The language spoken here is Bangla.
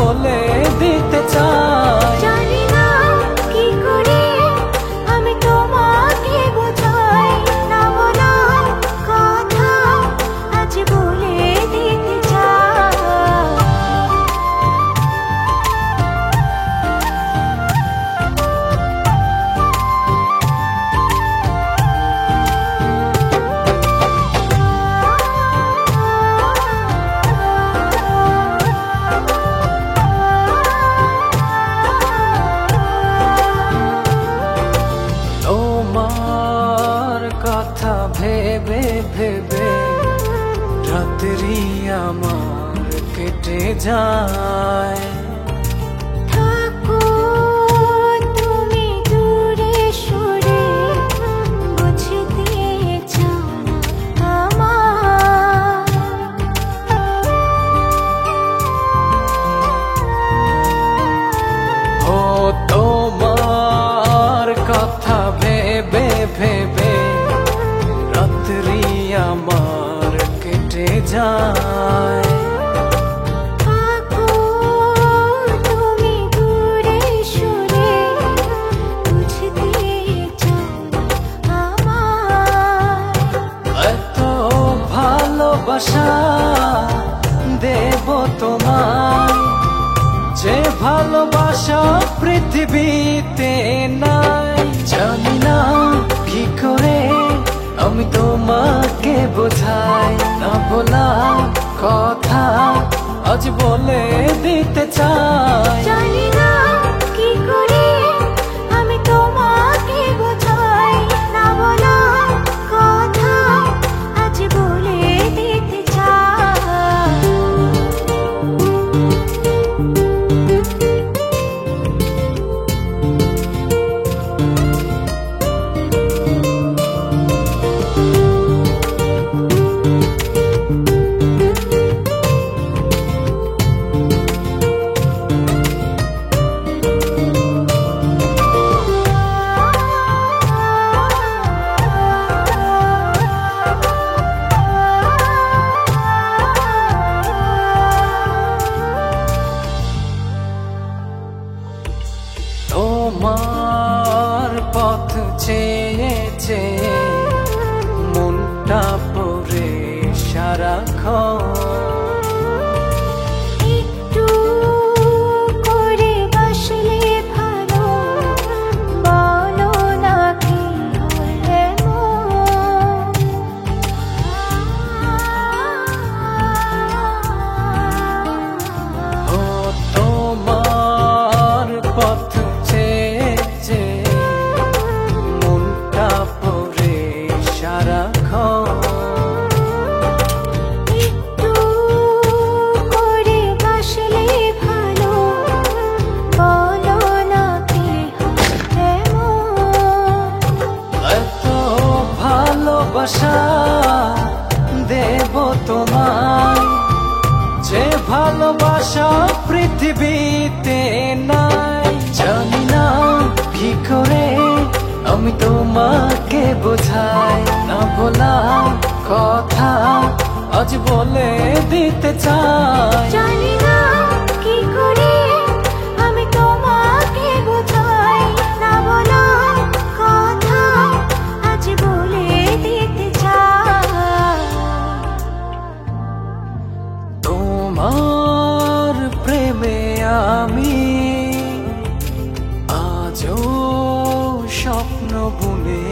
বলে দিতে চাই। জানি না কি করে আমি তোমাকে বোঝাই, না বলা কথা আজ বলে দিতে চাই। তোমার কথা ভেবে ভেবে রাত্রি আমার কেটে যায়। থাকো তুমি দূরে সরে, বুঝতে চাও না আমার। ও তোমার কথা ভেবে ভেবে রাত্রি আমার কেটে যায়। থাকো তুমি দূরে সরে, বুঝতে চাও না আমার। এত ভালোবাসা দেব তোমায়, যে ভালোবাসা পৃথিবীতে নাই। জানি না কি করে আমি তোমাকে বোঝাই, না বলা কথা আজ বলে দিতে চাই। জানি না কি করে আমি তোমাকে বোঝাই, না বলা কথা আজ বলে দিতে চাই। তোমার পথ চেয়ে চেয়ে মনটা পড়ে সারাক্ষণ। একটু করে বাসলে ভালো, বলো না কি হলে ও তোমার পথ চেয়ে চেয়ে মনটা পড়ে সারাক্ষণ। একটু করে বাসলে ভালো, বলো না কি হলে এত ভালোবাসা দেব তোমায়, যে ভালোবাসা পৃথিবীতে নাই। জানি না কি করে আমি তোমাকে বোঝাই, না বলা কথা আজ বলে দিতে চাই। জানি না কি করে আমি তোমাকে বোঝাই, না বলা কথা আজ বলে দিতে চাই। তোমার প্রেমে আমি আজও স্বপ্ন বুনে